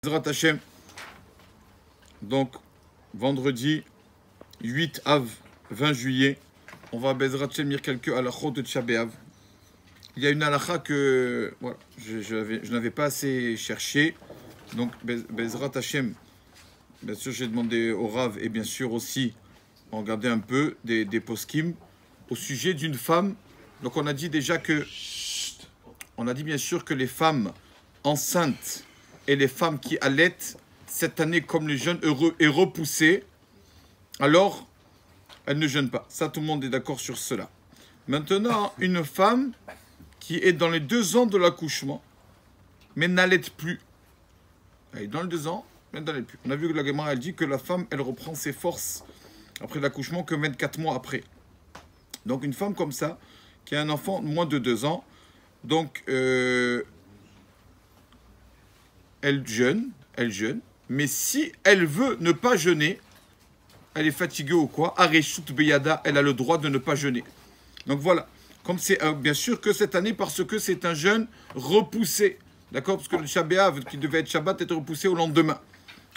Bezrat Hashem. Donc, vendredi 8 Av, 20 juillet, on va Bezrat Hashem lire quelques halachot de Tisha B'Av. Il y a une halakha que voilà, je n'avais pas assez cherché. Donc, Bezrat Hashem, bien sûr, j'ai demandé au Rav et bien sûr aussi, on regardait un peu des poskim au sujet d'une femme. Donc, on a dit déjà que, on a dit bien sûr que les femmes enceintes et les femmes qui allaitent, cette année, comme les jeunes heureux et repoussés, alors elles ne jeûnent pas. Ça, tout le monde est d'accord sur cela. Maintenant, une femme qui est dans les 2 ans de l'accouchement, mais n'allaite plus. Elle est dans les 2 ans, mais n'allaite plus. On a vu que la Gemara, elle dit que la femme, elle reprend ses forces après l'accouchement que 24 mois après. Donc, une femme comme ça, qui a un enfant de moins de 2 ans, donc, elle jeûne, mais si elle veut ne pas jeûner, elle est fatiguée ou quoi, Areshut Beyada, elle a le droit de ne pas jeûner. Donc voilà, comme c'est bien sûr que cette année, parce que c'est un jeûne repoussé, d'accord, parce que le Tisha B'Av, qui devait être Shabbat, est repoussé au lendemain.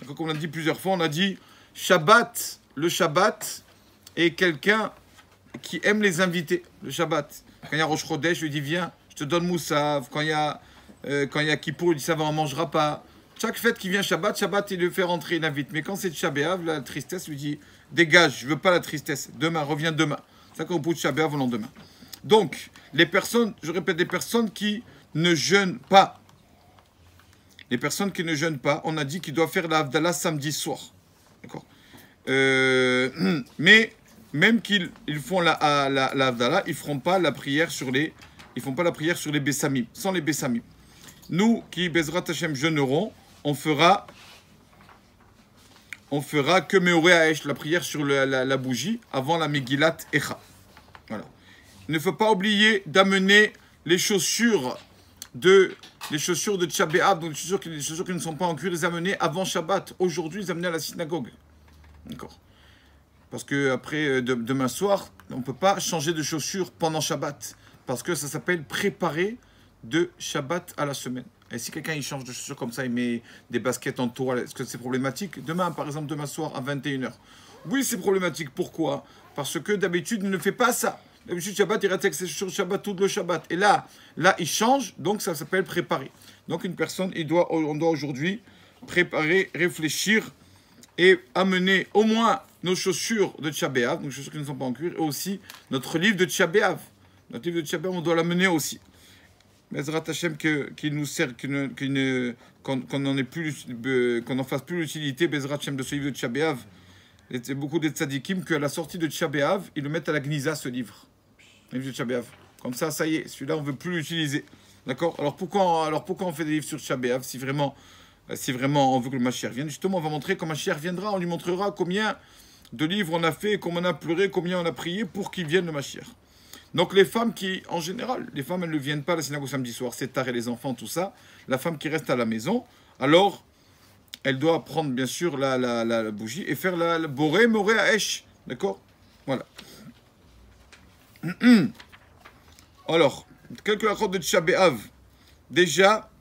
Donc, comme on l'a dit plusieurs fois, on a dit Shabbat, le Shabbat est quelqu'un qui aime les invités, le Shabbat. Quand il y a Rosh Chodesh, je lui dis viens, je te donne Moussav. Quand il y a Kippour, il dit ça va, on ne mangera pas. Chaque fête qui vient Shabbat, il le fait rentrer, il invite. Mais quand c'est Tisha B'Av, la tristesse lui dit dégage, je ne veux pas la tristesse. Demain, reviens demain. C'est ça qu'on repousse Tisha B'Av au lendemain. Donc, les personnes, je répète, les personnes qui ne jeûnent pas. Les personnes qui ne jeûnent pas, on a dit qu'ils doivent faire la Havdalah samedi soir. D'accord. Mais même qu'ils font la Havdalah, ils ne feront pas la prière sur les Bessamim, sans les Bessamim. Nous, qui Bezrat Hashem jeûnerons, on fera que Meoré Haesh, la prière sur la bougie, avant la Megillat Echa. Voilà. Il ne faut pas oublier d'amener les chaussures de Tisha B'Av, donc les chaussures qui ne sont pas en cuir, les amener avant Shabbat. Aujourd'hui, les amener à la synagogue. D'accord. Parce que après demain soir, on ne peut pas changer de chaussures pendant Shabbat. Parce que ça s'appelle préparer de Shabbat à la semaine. Et si quelqu'un il change de chaussures comme ça, il met des baskets en toile, est-ce que c'est problématique? Demain, par exemple, demain soir à 21h. Oui, c'est problématique. Pourquoi? Parce que d'habitude, il ne fait pas ça. D'habitude, Shabbat, il reste avec ses chaussures Shabbat tout le Shabbat. Et là, il change, donc ça s'appelle préparer. Donc une personne, on doit aujourd'hui préparer, réfléchir et amener au moins nos chaussures de Tisha B'Av, nos chaussures qui ne sont pas en cuir, et aussi notre livre de Tisha B'Av. Notre livre de Tisha B'Av, on doit l'amener aussi. Bezrat Hashem qu'il nous sert, qu'on n'en fasse plus l'utilité, Bezrat Hashem, de ce livre de Tisha B'Av. Il y a beaucoup de tzadikim qu'à la sortie de Tisha B'Av, ils le mettent à la Gnisa, ce livre. Le livre de Tisha B'Av. Comme ça, ça y est, celui-là, on ne veut plus l'utiliser. D'accord? Alors pourquoi on fait des livres sur Tisha B'Av si vraiment on veut que le Mashiach vienne? Justement, on va montrer quand Mashiach viendra, on lui montrera combien de livres on a fait, combien on a pleuré, combien on a prié pour qu'il vienne le Mashiach. Donc les femmes qui, en général, les femmes, elles ne viennent pas à la synagogue samedi soir, c'est tard et les enfants, tout ça. La femme qui reste à la maison, alors, elle doit prendre, bien sûr, la bougie et faire la Boré Moré Haesh. D'accord? Voilà. Alors, quelques accords de Tisha B'Av. Déjà,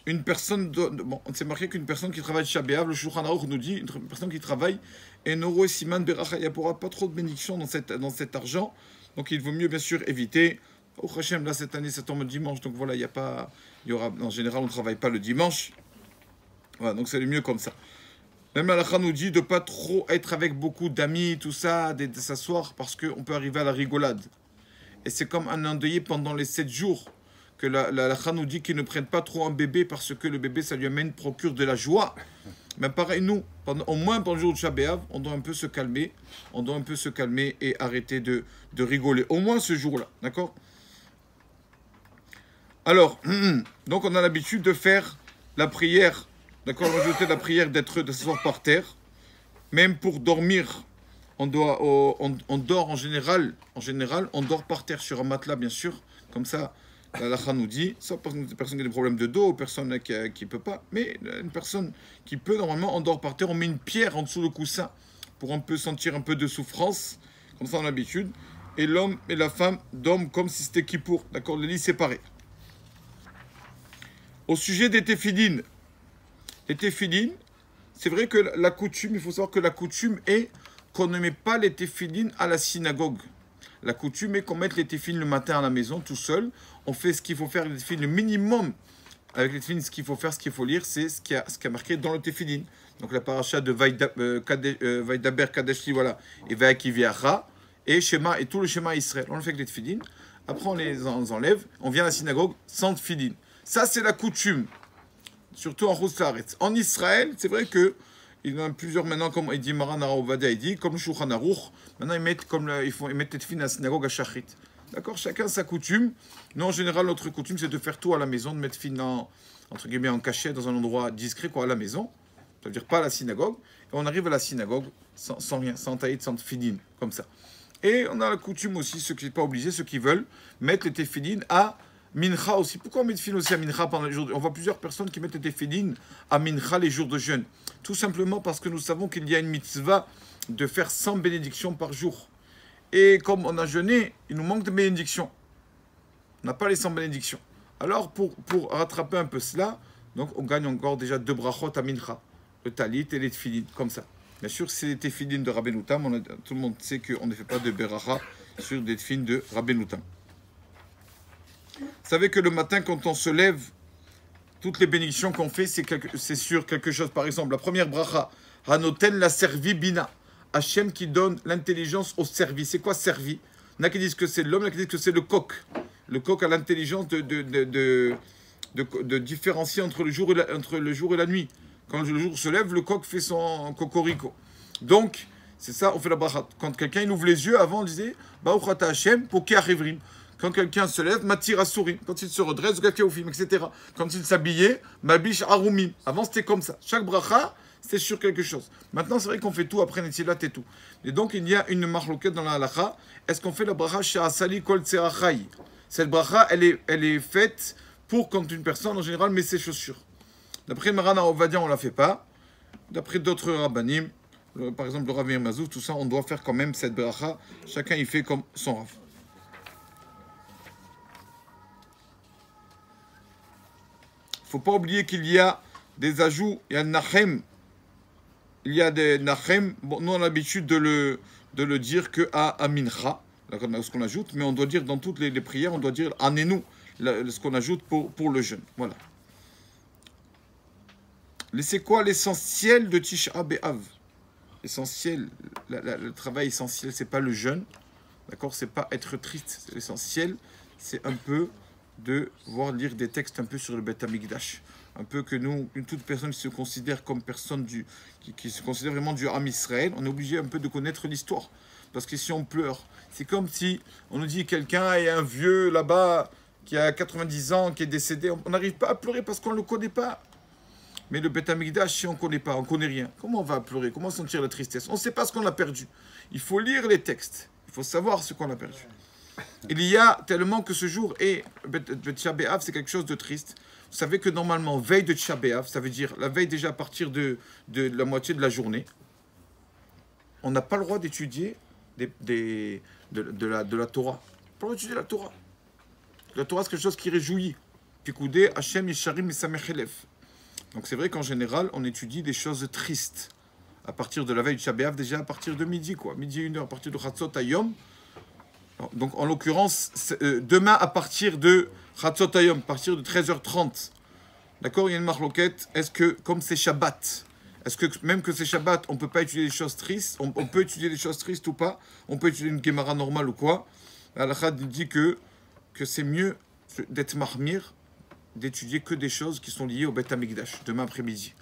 une personne, bon, on s'est marqué qu'une personne qui travaille Tisha B'Av, le Shulchan Aruch nous dit, une personne qui travaille, et Noro et Siman Beracha, il n'y aura pas trop de bénédiction dans cet argent. Donc il vaut mieux bien sûr éviter. Au Hachem, là cette année ça tombe le dimanche, donc voilà, en général on ne travaille pas le dimanche. Voilà, donc c'est le mieux comme ça. Même la halakha nous dit de ne pas trop être avec beaucoup d'amis, tout ça, de s'asseoir, parce qu'on peut arriver à la rigolade. Et c'est comme un endeuillé pendant les 7 jours, que la halakha nous dit qu'il ne prenne pas trop un bébé, parce que le bébé ça lui procure de la joie. Mais pareil, nous, au moins pendant le jour de Tisha B'Av, on doit un peu se calmer. On doit un peu se calmer et arrêter de rigoler. Au moins ce jour-là, d'accord? Alors, donc on a l'habitude de faire la prière, d'accord? On va ajouter la prière de s'asseoir par terre. Même pour dormir, on dort en général, on dort par terre sur un matelas, bien sûr. Comme ça, la halakha nous dit, sauf pour une personne qui a des problèmes de dos, ou personne qui ne peut pas, mais une personne qui peut, normalement, on dort par terre, on met une pierre en dessous le coussin pour un peu sentir un peu de souffrance, comme ça on a l'habitude, et l'homme et la femme dorment comme si c'était Kippour, d'accord, les lits séparés. Au sujet des téphilines, les téphilines, c'est vrai que la coutume, il faut savoir que la coutume est qu'on ne met pas les téphilines à la synagogue. La coutume est qu'on mette les téphilines le matin à la maison, tout seul. On fait ce qu'il faut faire, les téphilines, le minimum. Avec les téphilines, ce qu'il faut faire, ce qu'il faut lire, c'est ce qui a marqué dans le téphilines. Donc la paracha de Vaidaber Kadeshli, voilà, et Vayakiviara, et Shema, et tout le schéma Israël. On le fait avec les téphilines. Après, on les enlève. On vient à la synagogue sans téphilines. Ça, c'est la coutume. Surtout en Roussaaretz. En Israël, c'est vrai que il y en a plusieurs maintenant, comme il dit Maran Araovadia, il dit, comme le Shulchan Aruch, maintenant ils mettent, ils mettent les téphilines à la synagogue à Shachrit. D'accord? Chacun sa coutume. Nous, en général, notre coutume, c'est de faire tout à la maison, de mettre téphilines entre guillemets en cachet, dans un endroit discret, quoi, à la maison. Ça veut dire pas à la synagogue. Et on arrive à la synagogue sans rien, sans taïd, sans téphilines, comme ça. Et on a la coutume aussi, ceux qui ne sont pas obligés, ceux qui veulent, mettre les téphilines à Mincha aussi. Pourquoi on met les téphilines aussi à Mincha pendant les jours de... On voit plusieurs personnes qui mettent les téphilines à Mincha les jours de jeûne. Tout simplement parce que nous savons qu'il y a une mitzvah de faire 100 bénédictions par jour. Et comme on a jeûné, il nous manque de bénédictions. On n'a pas les 100 bénédictions. Alors, pour rattraper un peu cela, donc on gagne encore déjà 2 brachot à Mincha. Le talit et les téphilines, comme ça. Bien sûr, c'est les téphilines de Rabbeinu Tam. Tout le monde sait qu'on ne fait pas de beracha sur des téphilines de Rabbeinu Tam. Vous savez que le matin, quand on se lève, toutes les bénédictions qu'on fait, c'est sur quelque chose. Par exemple, la première bracha, Hanoten la servi bina. Hachem qui donne l'intelligence au servi. C'est quoi servi? Il y en a qui disent que c'est l'homme, il y en a qui disent que c'est le coq. Le coq a l'intelligence de différencier entre le jour et la nuit. Quand le jour se lève, le coq fait son cocorico. Donc, c'est ça, on fait la bracha. Quand quelqu'un il ouvre les yeux, avant on disait Baruch ata Hashem, poké arivrim. Quand quelqu'un se lève, matir asurim. Quand il se redresse, gakaofim, etc. Quand il s'habillait, mabish arumim. Avant c'était comme ça. Chaque bracha, c'était sur quelque chose. Maintenant, c'est vrai qu'on fait tout après Netilat et tout. Et donc, il y a une marloquette dans la halakha. Est-ce qu'on fait la bracha chez Asali Kol Tserachai? Cette bracha, elle est faite pour quand une personne, en général, met ses chaussures. D'après Maran Ovadia, on ne la fait pas. D'après d'autres rabbanim, par exemple le Rav Meir Mazouf, tout ça, on doit faire quand même cette bracha. Chacun y fait comme son Rav. Il ne faut pas oublier qu'il y a des ajouts, il y a Nachem. Il y a des Nachem. Bon, nous, on a l'habitude de le dire qu'à Mincha, ce qu'on ajoute, mais on doit dire dans toutes les prières, on doit dire Anenu, ce qu'on ajoute pour le jeûne. Voilà. C'est quoi l'essentiel de Tisha B'Av? L'essentiel, le travail essentiel, c'est pas le jeûne, d'accord? C'est pas être triste. L'essentiel, c'est un peu de voir lire des textes un peu sur le Beth Amikdash. Un peu que nous, toute personne qui se considère comme personne qui se considère vraiment du Ham Israël, on est obligé un peu de connaître l'histoire. Parce que si on pleure, c'est comme si on nous dit quelqu'un est un vieux là-bas qui a 90 ans, qui est décédé. On n'arrive pas à pleurer parce qu'on ne le connaît pas. Mais le Beth Amikdash, si on ne connaît pas, on ne connaît rien, comment on va pleurer? Comment sentir la tristesse? On ne sait pas ce qu'on a perdu. Il faut lire les textes. Il faut savoir ce qu'on a perdu. Il y a tellement que ce jour est... Tisha B'Av, c'est quelque chose de triste. Vous savez que normalement, veille de Tisha B'Av, ça veut dire la veille déjà à partir de la moitié de la journée, on n'a pas le droit d'étudier de la Torah. On n'a pas le droit d'étudier la Torah. La Torah, c'est quelque chose qui réjouit. Pikoudé, Hashem, Yesharim, et Samechelef. Donc c'est vrai qu'en général, on étudie des choses tristes. À partir de la veille du Tisha B'Av, déjà à partir de midi, quoi. Midi 1h, à partir de Chatzot Hayom. Donc en l'occurrence, demain à partir de Chatzot Hayom, à partir de 13h30. D'accord? Il y a une marloquette. Est-ce que, comme c'est Shabbat, est-ce que même que c'est Shabbat, on ne peut pas étudier des choses tristes? On peut étudier des choses tristes ou pas? On peut étudier une Gemara normale ou quoi? Al-Khad dit que c'est mieux d'être marmir, d'étudier que des choses qui sont liées au Beth Amikdash, demain après-midi.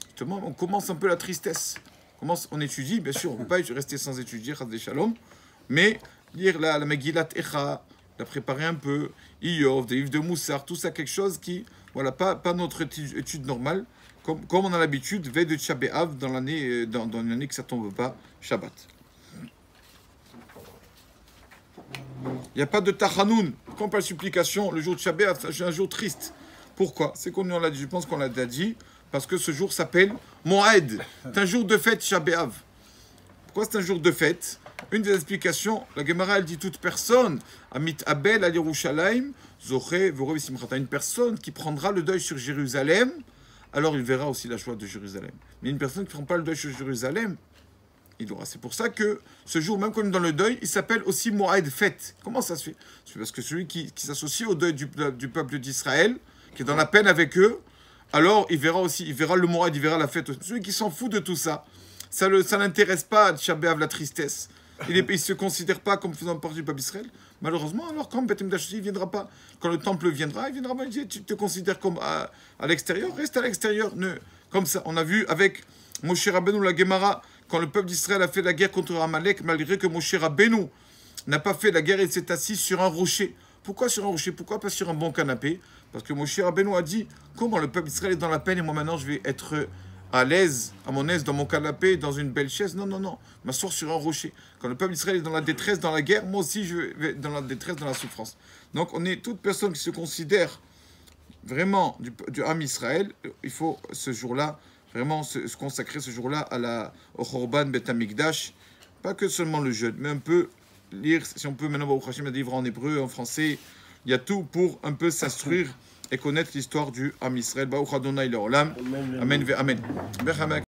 Justement, on commence un peu la tristesse. On étudie, bien sûr, on ne peut pas rester sans étudier, Chas de Shalom, mais lire la Megillat Echa, la préparer un peu, Iyov, des livres de Moussar, tout ça, quelque chose qui, voilà, pas notre étude normale, comme on a l'habitude, veille de Tisha B'Av dans une année que ça ne tombe pas, Shabbat. Il n'y a pas de Tachanoun, pourquoi pas de supplication, le jour de Tisha B'Av, c'est un jour triste. Pourquoi? C'est qu'on l'a dit, je pense qu'on l'a déjà dit, parce que ce jour s'appelle Moed. C'est un jour de fête, Tisha B'Av. Pourquoi c'est un jour de fête? Une des explications, la Gemara, elle dit toute personne, Amit Abel al Yerushalayim, Zoché, Voro Simchata, une personne qui prendra le deuil sur Jérusalem alors il verra aussi la joie de Jérusalem. Mais une personne qui ne fera pas le deuil sur Jérusalem, il aura. C'est pour ça que ce jour, même quand on est dans le deuil, il s'appelle aussi Moed Fête. Comment ça se fait? C'est parce que celui qui s'associe au deuil du peuple d'Israël, qui est dans la peine avec eux, alors il verra aussi, il verra le Moed, il verra la fête. Celui qui s'en fout de tout ça, ça n'intéresse pas Tisha B'Av, la tristesse. Il ne se considère pas comme faisant partie du peuple d'Israël. Malheureusement, alors quand Beth Amikdash ne viendra pas, quand le temple viendra, il viendra pas dire tu te considères comme à l'extérieur, reste à l'extérieur. Comme ça, on a vu avec Moshe Rabbeinu la Gemara, quand le peuple d'Israël a fait la guerre contre Amalek, malgré que Moshe Rabbeinu n'a pas fait la guerre, il s'est assis sur un rocher. Pourquoi sur un rocher? Pourquoi pas sur un bon canapé? Parce que Moshe Rabbeinu a dit comment le peuple d'Israël est dans la peine et moi maintenant je vais être à l'aise, à mon aise dans mon canapé, dans une belle chaise. Non, non, non. M'asseoir sur un rocher. Quand le peuple d'Israël est dans la détresse, dans la guerre, moi aussi je vais dans la détresse, dans la souffrance. Donc on est toute personne qui se considère vraiment du Ham Israël. Il faut ce jour-là vraiment se consacrer ce jour-là au Khorban Bet Amikdash. Pas que seulement le jeûne, mais un peu lire, si on peut maintenant, Baruch Hashem, des livres en hébreu, en français. Il y a tout pour un peu s'instruire et connaître l'histoire du Ham Israël. Baruch Adonai Le'olam. Amen ve Amen.